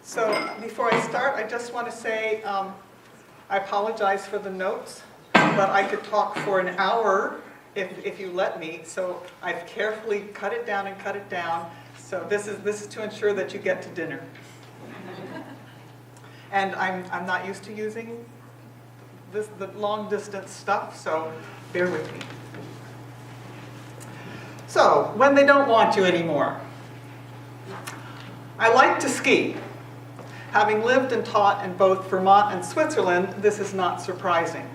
So before I start, I just want to say I apologize for the notes, but I could talk for an hour if you let me. So I've carefully cut it down and cut it down. So this is to ensure that you get to dinner. And I'm not used to using the long distance stuff, so bear with me. So when they don't want you anymore. I like to ski. Having lived and taught in both Vermont and Switzerland, this is not surprising.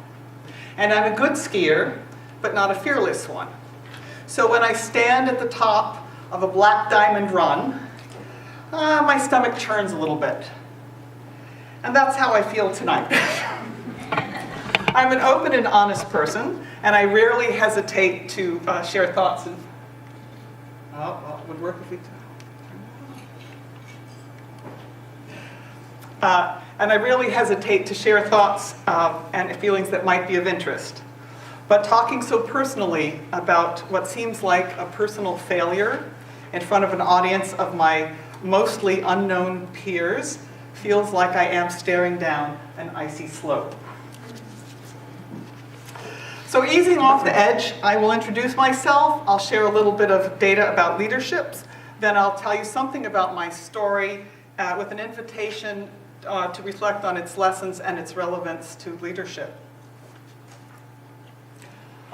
And I'm a good skier, but not a fearless one. So when I stand at the top of a black diamond run, my stomach churns a little bit. And that's how I feel tonight. I'm an open and honest person, and I rarely hesitate to share thoughts. It would work if we... and I really hesitate to share thoughts and feelings that might be of interest. But talking so personally about what seems like a personal failure in front of an audience of my mostly unknown peers feels like I am staring down an icy slope. So easing off the edge, I will introduce myself. I'll share a little bit of data about leaderships. Then I'll tell you something about my story with an invitation to reflect on its lessons and its relevance to leadership.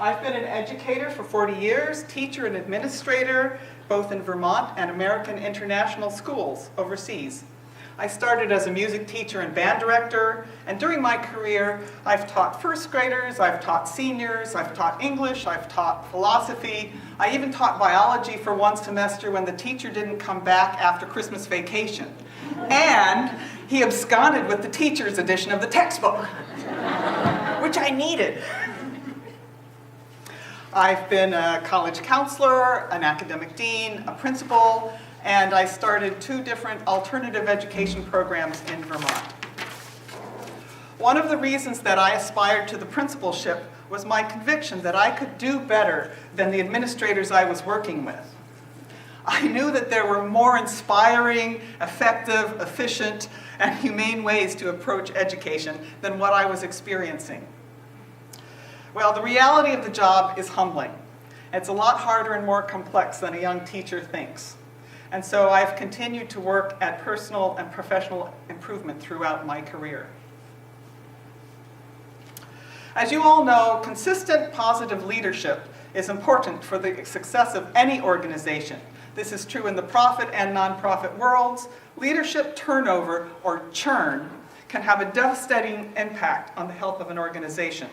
I've been an educator for 40 years, teacher and administrator, both in Vermont and American international schools overseas. I started as a music teacher and band director, and during my career, I've taught first graders, I've taught seniors, I've taught English, I've taught philosophy. I even taught biology for one semester when the teacher didn't come back after Christmas vacation. And he absconded with the teacher's edition of the textbook, which I needed. I've been a college counselor, an academic dean, a principal, and I started 2 different alternative education programs in Vermont. One of the reasons that I aspired to the principalship was my conviction that I could do better than the administrators I was working with. I knew that there were more inspiring, effective, efficient, and humane ways to approach education than what I was experiencing. Well, the reality of the job is humbling. It's a lot harder and more complex than a young teacher thinks. And so I've continued to work at personal and professional improvement throughout my career. As you all know, consistent positive leadership is important for the success of any organization. This is true in the profit and nonprofit worlds. Leadership turnover, or churn, can have a devastating impact on the health of an organization.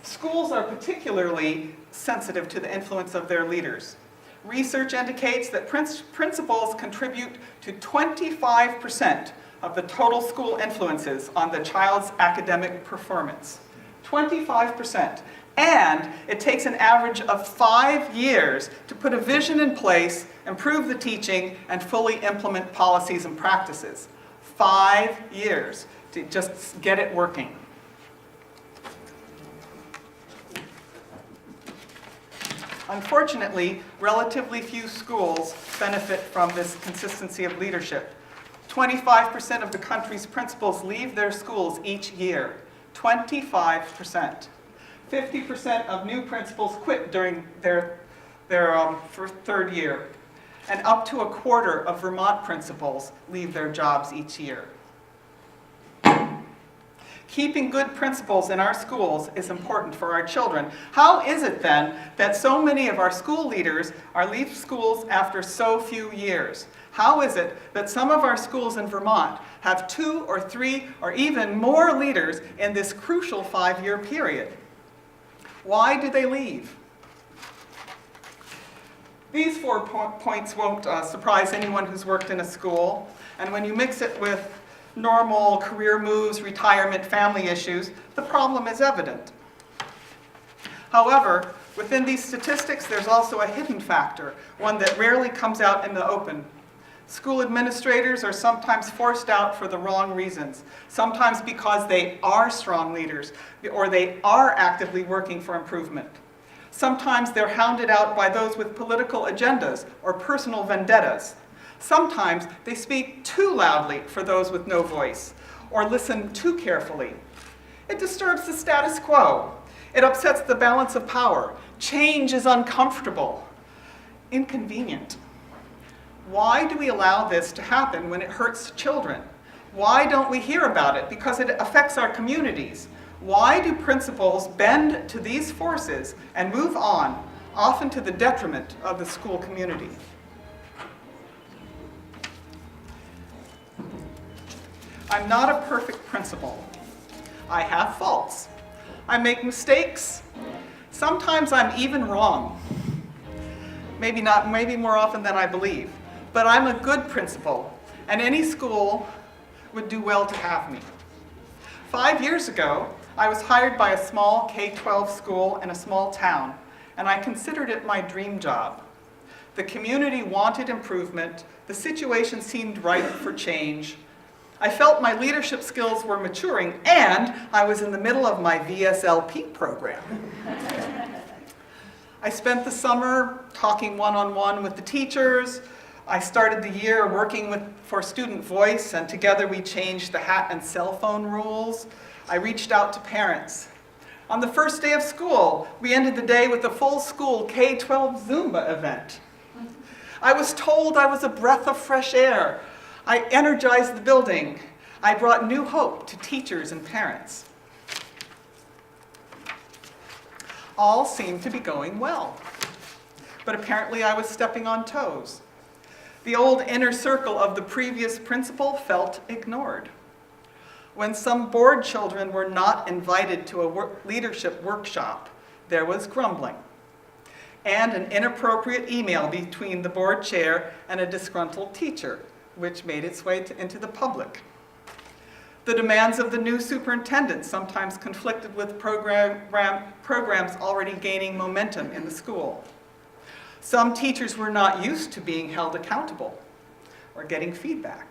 Schools are particularly sensitive to the influence of their leaders. Research indicates that principals contribute to 25% of the total school influences on the child's academic performance. 25%. And it takes an average of 5 years to put a vision in place, improve the teaching, and fully implement policies and practices. 5 years to just get it working. Unfortunately, relatively few schools benefit from this consistency of leadership. 25% of the country's principals leave their schools each year. 25%. 50% of new principals quit during their third year. And up to a quarter of Vermont principals leave their jobs each year. Keeping good principals in our schools is important for our children. How is it then that so many of our school leaders leave schools after so few years? How is it that some of our schools in Vermont have 2 or 3 or even more leaders in this crucial 5-year period? Why do they leave? These 4 points won't surprise anyone who's worked in a school, and when you mix it with normal career moves, retirement, family issues, the problem is evident. However, within these statistics, there's also a hidden factor, one that rarely comes out in the open. School administrators are sometimes forced out for the wrong reasons, sometimes because they are strong leaders or they are actively working for improvement. Sometimes they're hounded out by those with political agendas or personal vendettas. Sometimes they speak too loudly for those with no voice, or listen too carefully. It disturbs the status quo. It upsets the balance of power. Change is uncomfortable, inconvenient. Why do we allow this to happen when it hurts children? Why don't we hear about it? Because it affects our communities. Why do principals bend to these forces and move on, often to the detriment of the school community? I'm not a perfect principal. I have faults. I make mistakes. Sometimes I'm even wrong. Maybe more often than I believe. But I'm a good principal, and any school would do well to have me. 5 years ago, I was hired by a small K-12 school in a small town, and I considered it my dream job. The community wanted improvement. The situation seemed ripe for change. I felt my leadership skills were maturing, and I was in the middle of my VSLP program. I spent the summer talking one-on-one with the teachers. I started the year working for Student Voice, and together we changed the hat and cell phone rules. I reached out to parents. On the first day of school, we ended the day with a full school K-12 Zumba event. I was told I was a breath of fresh air. I energized the building. I brought new hope to teachers and parents. All seemed to be going well, but apparently I was stepping on toes. The old inner circle of the previous principal felt ignored. When some board children were not invited to a leadership workshop, there was grumbling and an inappropriate email between the board chair and a disgruntled teacher, which made its way into the public. The demands of the new superintendent sometimes conflicted with programs already gaining momentum in the school. Some teachers were not used to being held accountable or getting feedback,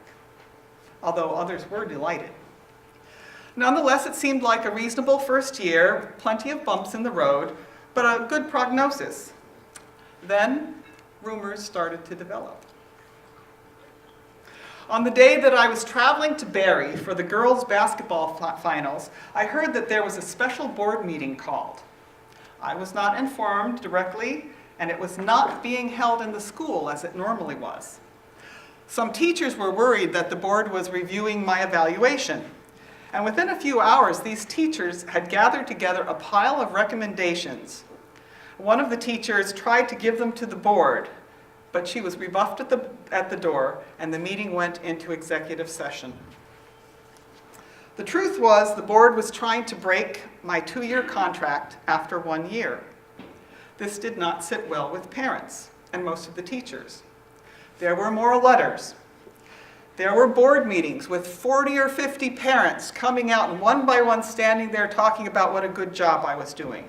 although others were delighted. Nonetheless, it seemed like a reasonable first year, plenty of bumps in the road, but a good prognosis. Then, rumors started to develop. On the day that I was traveling to Barrie for the girls' basketball finals, I heard that there was a special board meeting called. I was not informed directly, and it was not being held in the school as it normally was. Some teachers were worried that the board was reviewing my evaluation. And within a few hours, these teachers had gathered together a pile of recommendations. One of the teachers tried to give them to the board, but she was rebuffed at the door, and the meeting went into executive session. The truth was, the board was trying to break my 2-year contract after 1 year. This did not sit well with parents and most of the teachers. There were more letters. There were board meetings with 40 or 50 parents coming out and one by one standing there talking about what a good job I was doing.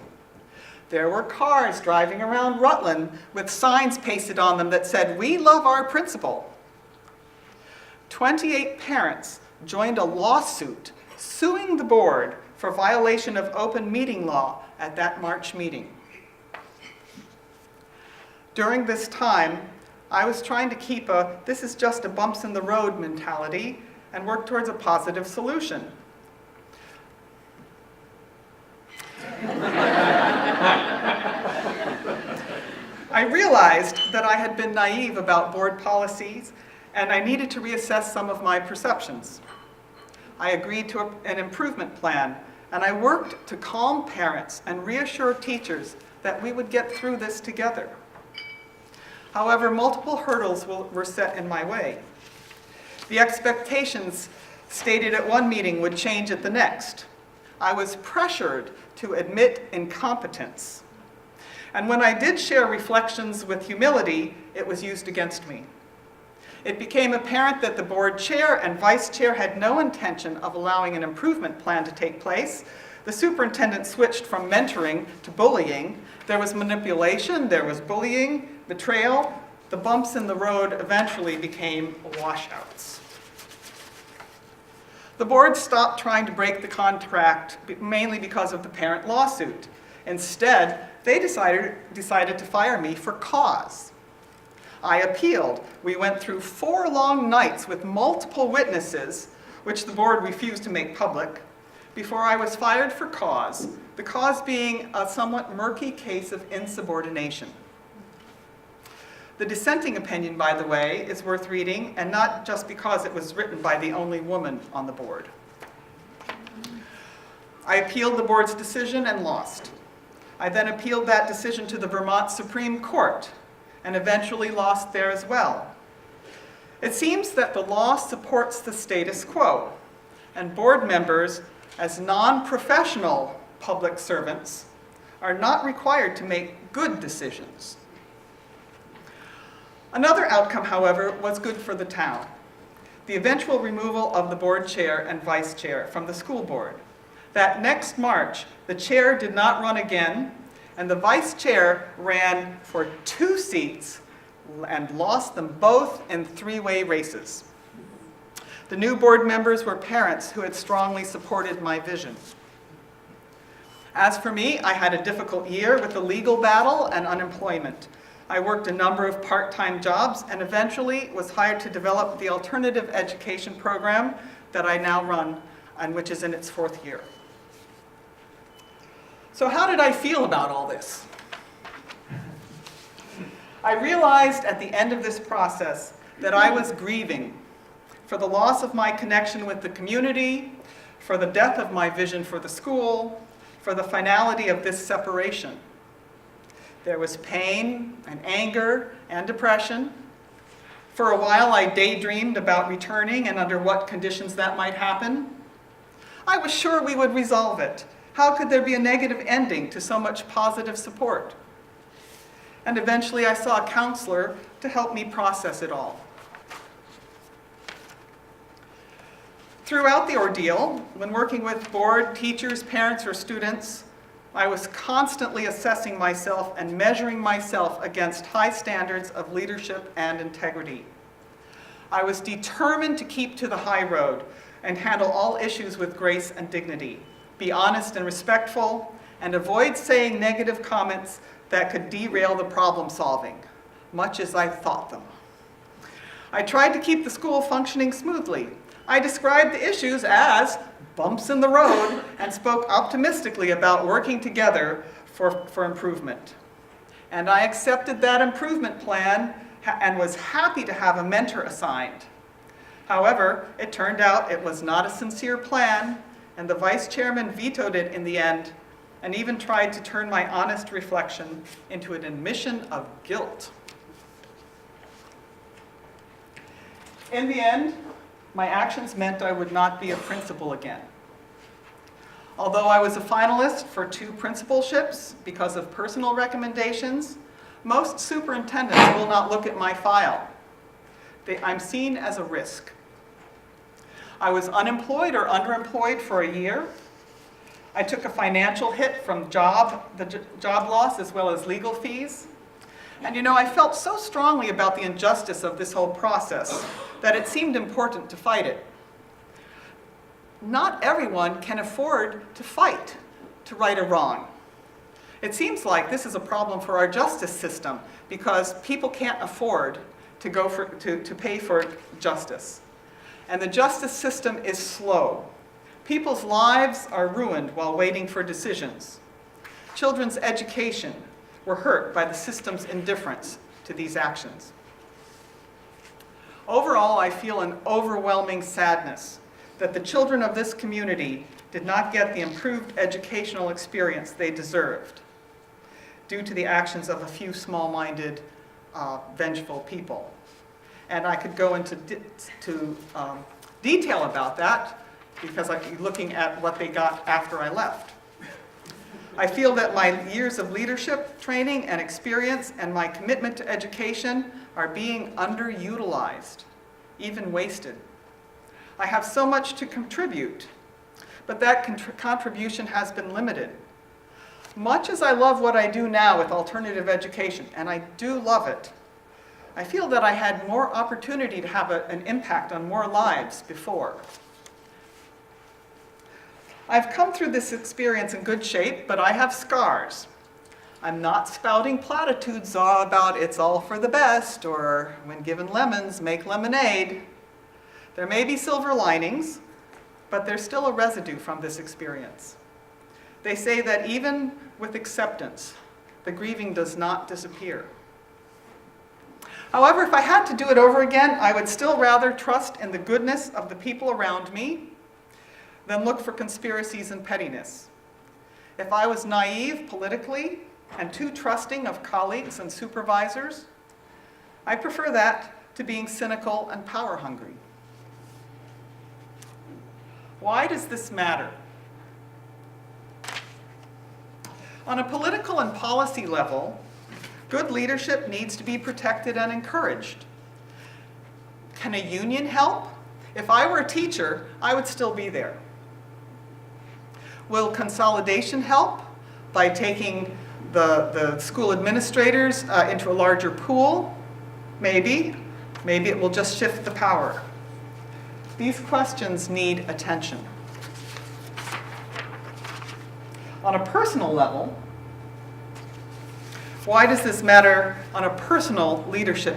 There were cars driving around Rutland with signs pasted on them that said, "We love our principal." 28 parents joined a lawsuit suing the board for violation of open meeting law at that March meeting. During this time, I was trying to keep a "this is just a bumps in the road" mentality and work towards a positive solution. I realized that I had been naive about board policies, and I needed to reassess some of my perceptions. I agreed to an improvement plan, and I worked to calm parents and reassure teachers that we would get through this together. However, multiple hurdles were set in my way. The expectations stated at one meeting would change at the next. I was pressured to admit incompetence. And when I did share reflections with humility, it was used against me. It became apparent that the board chair and vice chair had no intention of allowing an improvement plan to take place. The superintendent switched from mentoring to bullying. There was manipulation, there was bullying, betrayal. The bumps in the road eventually became washouts. The board stopped trying to break the contract mainly because of the parent lawsuit. Instead, they decided to fire me for cause. I appealed. We went through 4 long nights with multiple witnesses, which the board refused to make public, before I was fired for cause, the cause being a somewhat murky case of insubordination. The dissenting opinion, by the way, is worth reading, and not just because it was written by the only woman on the board. I appealed the board's decision and lost. I then appealed that decision to the Vermont Supreme Court and eventually lost there as well. It seems that the law supports the status quo, and board members, as non-professional public servants, are not required to make good decisions. Another outcome, however, was good for the town: the eventual removal of the board chair and vice chair from the school board. That next March, the chair did not run again, and the vice chair ran for 2 seats and lost them both in 3-way races. The new board members were parents who had strongly supported my vision. As for me, I had a difficult year with the legal battle and unemployment. I worked a number of part-time jobs and eventually was hired to develop the alternative education program that I now run and which is in its 4th year. So how did I feel about all this? I realized at the end of this process that I was grieving for the loss of my connection with the community, for the death of my vision for the school, for the finality of this separation. There was pain and anger and depression. For a while, I daydreamed about returning and under what conditions that might happen. I was sure we would resolve it. How could there be a negative ending to so much positive support? And eventually, I saw a counselor to help me process it all. Throughout the ordeal, when working with board, teachers, parents, or students, I was constantly assessing myself and measuring myself against high standards of leadership and integrity. I was determined to keep to the high road and handle all issues with grace and dignity, be honest and respectful, and avoid saying negative comments that could derail the problem solving, much as I thought them. I tried to keep the school functioning smoothly. I described the issues as bumps in the road and spoke optimistically about working together for improvement. And I accepted that improvement plan and was happy to have a mentor assigned. However, it turned out it was not a sincere plan, and the vice chairman vetoed it in the end and even tried to turn my honest reflection into an admission of guilt. In the end, my actions meant I would not be a principal again. Although I was a finalist for 2 principalships because of personal recommendations, most superintendents will not look at my file. I'm seen as a risk. I was unemployed or underemployed for a year. I took a financial hit from the job loss as well as legal fees. And I felt so strongly about the injustice of this whole process that it seemed important to fight it. Not everyone can afford to fight to right a wrong. It seems like this is a problem for our justice system because people can't afford to pay for justice. And the justice system is slow. People's lives are ruined while waiting for decisions. Children's education were hurt by the system's indifference to these actions. Overall, I feel an overwhelming sadness that the children of this community did not get the improved educational experience they deserved due to the actions of a few small-minded, vengeful people. And I could go into detail about that because I'm looking at what they got after I left. I feel that my years of leadership training and experience and my commitment to education are being underutilized, even wasted. I have so much to contribute, but that contribution has been limited. Much as I love what I do now with alternative education, and I do love it, I feel that I had more opportunity to have an impact on more lives before. I've come through this experience in good shape, but I have scars. I'm not spouting platitudes about it's all for the best or when given lemons, make lemonade. There may be silver linings, but there's still a residue from this experience. They say that even with acceptance, the grieving does not disappear. However, if I had to do it over again, I would still rather trust in the goodness of the people around me than look for conspiracies and pettiness. If I was naive politically and too trusting of colleagues and supervisors, I prefer that to being cynical and power hungry. Why does this matter? On a political and policy level, good leadership needs to be protected and encouraged. Can a union help? If I were a teacher, I would still be there. Will consolidation help by taking the school administrators into a larger pool? Maybe. Maybe it will just shift the power. These questions need attention. On a personal level, why does this matter on a personal leadership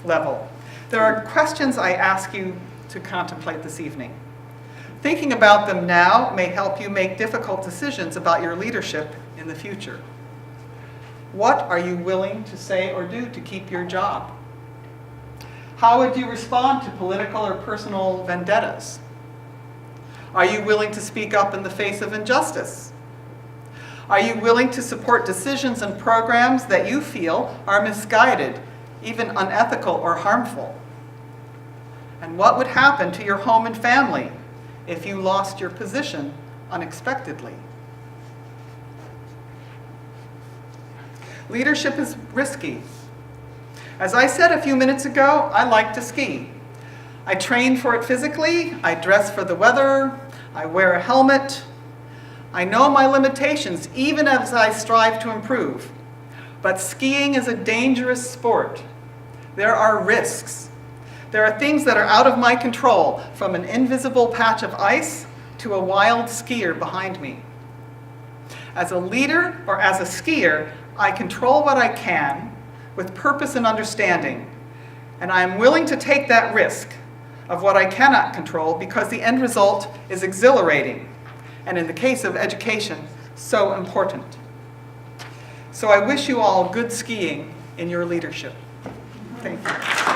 level? There are questions I ask you to contemplate this evening. Thinking about them now may help you make difficult decisions about your leadership in the future. What are you willing to say or do to keep your job? How would you respond to political or personal vendettas? Are you willing to speak up in the face of injustice? Are you willing to support decisions and programs that you feel are misguided, even unethical or harmful? And what would happen to your home and family if you lost your position unexpectedly? Leadership is risky. As I said a few minutes ago, I like to ski. I train for it physically, I dress for the weather, I wear a helmet. I know my limitations, even as I strive to improve. But skiing is a dangerous sport. There are risks. There are things that are out of my control, from an invisible patch of ice to a wild skier behind me. As a leader or as a skier, I control what I can with purpose and understanding, and I am willing to take that risk of what I cannot control because the end result is exhilarating, and in the case of education, so important. So I wish you all good skiing in your leadership. Thank you.